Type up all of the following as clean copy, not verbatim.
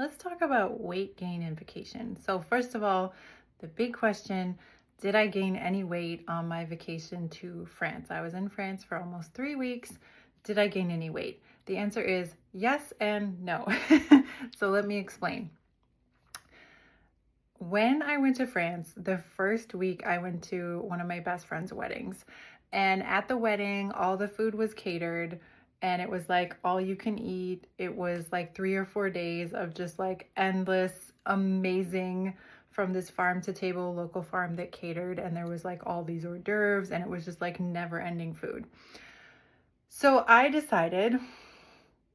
let's talk about weight gain and vacation. So, first of all, the big question, did I gain any weight on my vacation to France? I was in France for almost 3 weeks. Did I gain any weight? The answer is yes and no. So, let me explain. When I went to France, the first week I went to one of my best friend's weddings. And at the wedding, all the food was catered and it was like all you can eat. It was like 3 or 4 days of just like endless, amazing from this farm to table local farm that catered. And there was like all these hors d'oeuvres and it was just like never ending food. So I decided,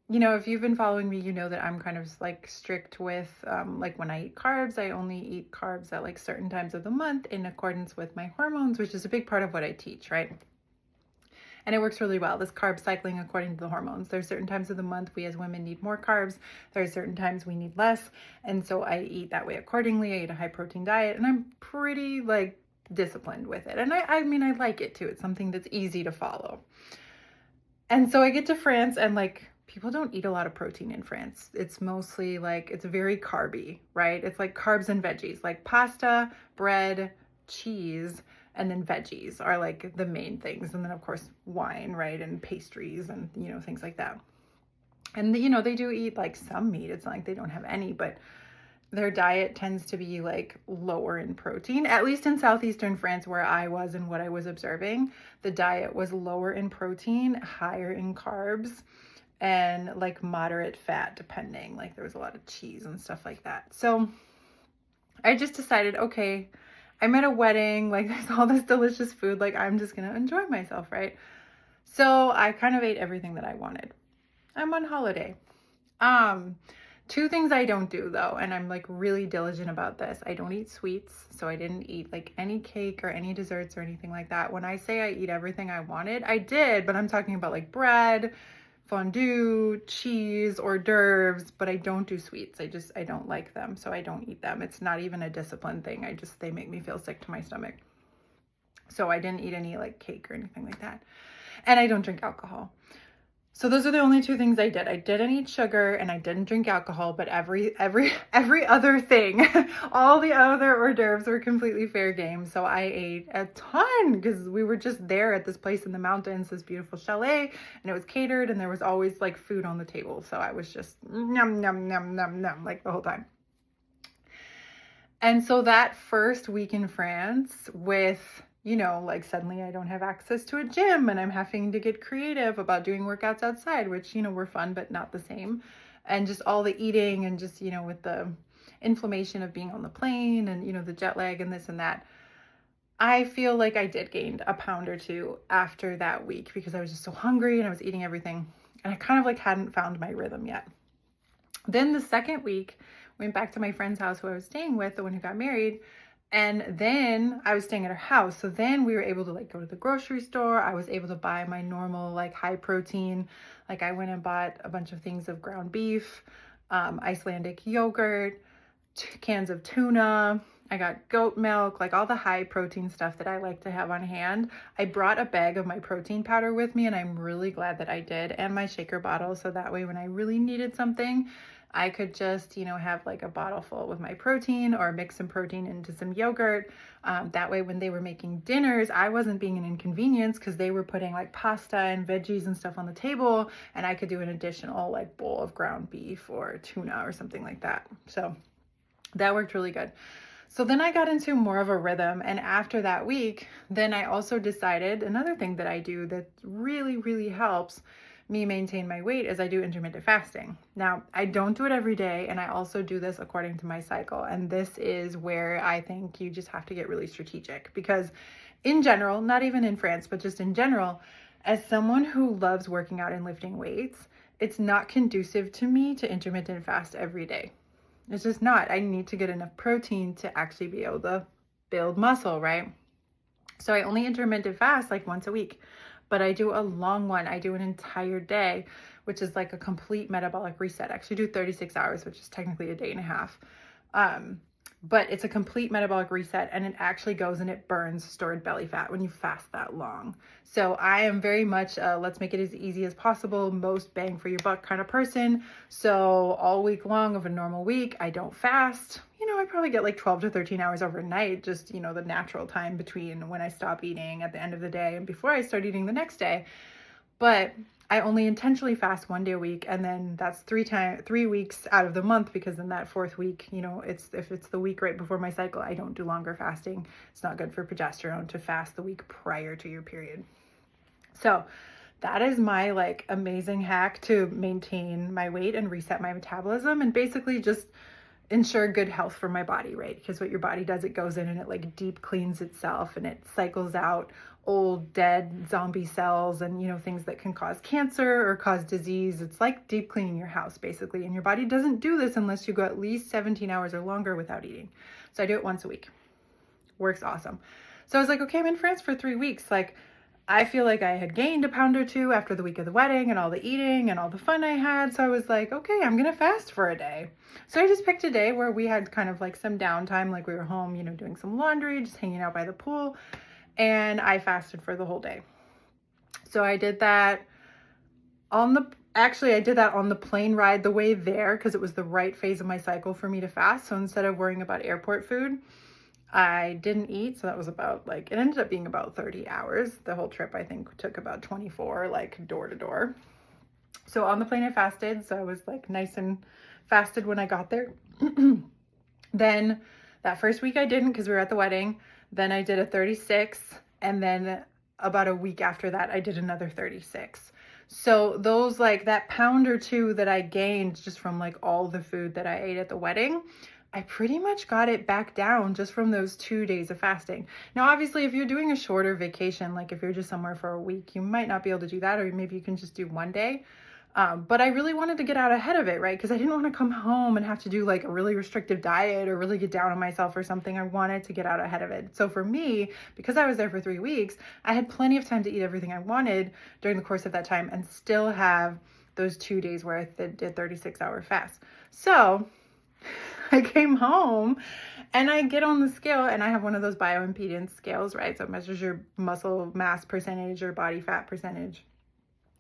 if you've been following me, you know that I'm kind of like strict with like when I eat carbs, I only eat carbs at like certain times of the month in accordance with my hormones, which is a big part of what I teach, right? And it works really well, this carb cycling according to the hormones. There's certain times of the month we as women need more carbs. There's certain times we need less. And so I eat that way accordingly. I eat a high protein diet and I'm pretty like disciplined with it. And I mean, I like it too. It's something that's easy to follow. And so I get to France and like people don't eat a lot of protein in France. It's mostly like, it's very carby, right? It's like carbs and veggies, like pasta, bread, cheese, and then veggies are like the main things. And then of course wine, right? And pastries and, things like that. And, they do eat like some meat. It's not like they don't have any, but their diet tends to be like lower in protein, at least in southeastern France where I was and what I was observing. The diet was lower in protein, higher in carbs, and like moderate fat depending. Like there was a lot of cheese and stuff like that. So I just decided, okay, I'm at a wedding, like there's all this delicious food, like I'm just gonna enjoy myself, right? So I kind of ate everything that I wanted. I'm on holiday. Two things I don't do though, and I'm like really diligent about this. I don't eat sweets, so I didn't eat like any cake or any desserts or anything like that. When I say I eat everything I wanted, I did, but I'm talking about like bread, fondue, cheese, hors d'oeuvres, but I don't do sweets. I don't like them, so I don't eat them. It's not even a discipline thing. They make me feel sick to my stomach. So I didn't eat any like cake or anything like that. And I don't drink alcohol. So those are the only two things I did. I didn't eat sugar and I didn't drink alcohol, but every other thing, all the other hors d'oeuvres were completely fair game. So I ate a ton because we were just there at this place in the mountains, this beautiful chalet, and it was catered and there was always like food on the table. So I was just num num num num num like the whole time. And so that first week in France with like suddenly I don't have access to a gym and I'm having to get creative about doing workouts outside, which, were fun, but not the same. And just all the eating and just, with the inflammation of being on the plane and, the jet lag and this and that, I feel like I did gain a pound or two after that week because I was just so hungry and I was eating everything. And I kind of like hadn't found my rhythm yet. Then the second week, went back to my friend's house who I was staying with, the one who got married. And then I was staying at her house. So then we were able to like go to the grocery store. I was able to buy my normal like high protein. Like I went and bought a bunch of things of ground beef, Icelandic yogurt, cans of tuna. I got goat milk, like all the high protein stuff that I like to have on hand. I brought a bag of my protein powder with me and I'm really glad that I did, and my shaker bottle. So that way when I really needed something, I could just, have like a bottle full with my protein or mix some protein into some yogurt. That way when they were making dinners, I wasn't being an inconvenience because they were putting like pasta and veggies and stuff on the table, and I could do an additional like bowl of ground beef or tuna or something like that. So that worked really good. So then I got into more of a rhythm. And after that week, then I also decided another thing that I do that really, really helps me maintain my weight is I do intermittent fasting. Now, I don't do it every day, and I also do this according to my cycle. And this is where I think you just have to get really strategic because in general, not even in France, but just in general, as someone who loves working out and lifting weights, it's not conducive to me to intermittent fast every day. It's just not. I need to get enough protein to actually be able to build muscle, right? So I only intermittent fast like once a week, but I do a long one. I do an entire day, which is like a complete metabolic reset. I actually do 36 hours, which is technically a day and a half. but it's a complete metabolic reset, and it actually goes and it burns stored belly fat when you fast that long. So I am very much let's make it as easy as possible, most bang for your buck kind of person. So all week long of a normal week, I don't fast. I probably get like 12 to 13 hours overnight, just, the natural time between when I stop eating at the end of the day and before I start eating the next day. But I only intentionally fast 1 day a week, and then that's 3 weeks out of the month, because then that fourth week, if it's the week right before my cycle, I don't do longer fasting. It's not good for progesterone to fast the week prior to your period. So that is my like amazing hack to maintain my weight and reset my metabolism, and basically just ensure good health for my body, right? Because what your body does, it goes in and it like deep cleans itself, and it cycles out old dead zombie cells and things that can cause cancer or cause disease. It's like deep cleaning your house basically, and your body doesn't do this unless you go at least 17 hours or longer without eating. So I do it once a week. Works awesome. So I was like, okay, I'm in France for 3 weeks. Like, I feel like I had gained a pound or two after the week of the wedding and all the eating and all the fun I had. So I was like, okay, I'm going to fast for a day. So I just picked a day where we had kind of like some downtime, like we were home, doing some laundry, just hanging out by the pool. And I fasted for the whole day. So I did that on the plane ride the way there, because it was the right phase of my cycle for me to fast. So instead of worrying about airport food, I didn't eat. So that was it ended up being about 30 hours. The whole trip, I think, took about 24, like door to door. So on the plane, I fasted. So I was like nice and fasted when I got there. Then that first week I didn't, because we were at the wedding. Then I did a 36. And then about a week after that, I did another 36. So those like that pound or two that I gained just from like all the food that I ate at the wedding, I pretty much got it back down just from those 2 days of fasting. Now, obviously, if you're doing a shorter vacation, like if you're just somewhere for a week, you might not be able to do that, or maybe you can just do 1 day. But I really wanted to get out ahead of it, right? Because I didn't want to come home and have to do like a really restrictive diet or really get down on myself or something. I wanted to get out ahead of it. So for me, because I was there for 3 weeks, I had plenty of time to eat everything I wanted during the course of that time and still have those 2 days where I did 36-hour fast. So I came home and I get on the scale, and I have one of those bioimpedance scales, right? So it measures your muscle mass percentage or body fat percentage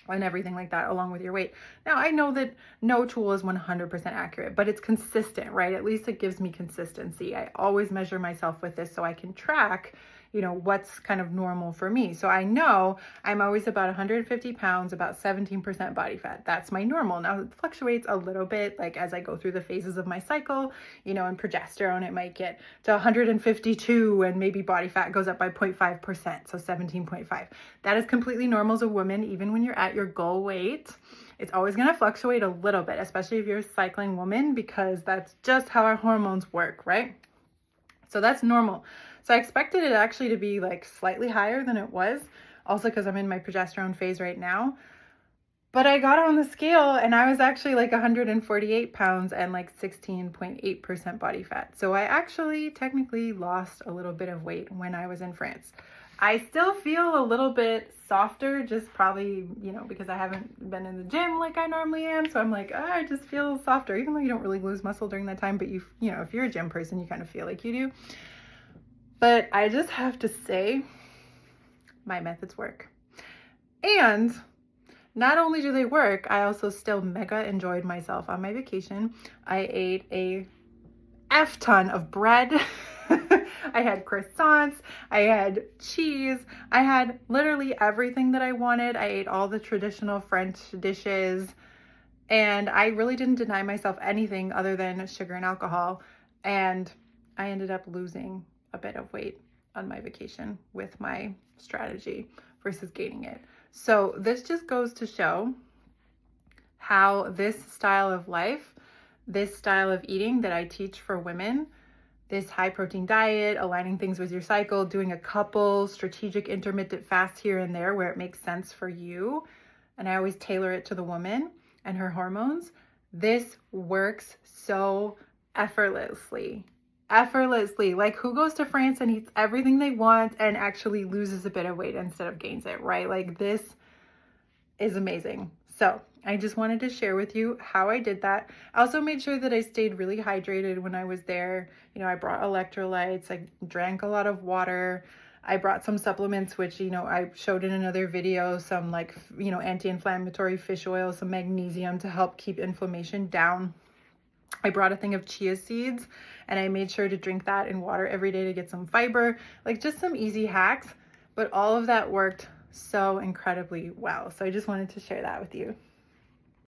and everything like that, along with your weight. Now, I know that no tool is 100% accurate, but it's consistent, right? At least it gives me consistency. I always measure myself with this so I can track, what's kind of normal for me. So I know I'm always about 150 pounds, about 17% body fat. That's my normal. Now, it fluctuates a little bit, like as I go through the phases of my cycle, and progesterone, it might get to 152, and maybe body fat goes up by 0.5%, so 17.5. That is completely normal as a woman, even when you're at your goal weight. It's always going to fluctuate a little bit, especially if you're a cycling woman, because that's just how our hormones work, right? So that's normal. So I expected it actually to be like slightly higher than it was, also because I'm in my progesterone phase right now. But I got on the scale and I was actually like 148 pounds and like 16.8% body fat. So I actually technically lost a little bit of weight when I was in France. I still feel a little bit softer, just probably, because I haven't been in the gym like I normally am. So I'm like, I just feel softer, even though you don't really lose muscle during that time. But if you're a gym person, you kind of feel like you do. But I just have to say, my methods work. And not only do they work, I also still mega enjoyed myself on my vacation. I ate a F ton of bread. I had croissants, I had cheese, I had literally everything that I wanted. I ate all the traditional French dishes, and I really didn't deny myself anything other than sugar and alcohol. And I ended up losing a bit of weight on my vacation with my strategy versus gaining it. So this just goes to show how this style of life, this style of eating that I teach for women, this high protein diet, aligning things with your cycle, doing a couple strategic intermittent fasts here and there where it makes sense for you. And I always tailor it to the woman and her hormones. This works so effortlessly. Like, who goes to France and eats everything they want and actually loses a bit of weight instead of gains it, right? Like, this is amazing. So I just wanted to share with you how I did that. I also made sure that I stayed really hydrated when I was there. You know, I brought electrolytes, I drank a lot of water. I brought some supplements, which, you know, I showed in another video, some like, you know, anti-inflammatory fish oil, some magnesium to help keep inflammation down. I brought a thing of chia seeds and I made sure to drink that in water every day to get some fiber, like just some easy hacks, but all of that worked so incredibly well. So I just wanted to share that with you.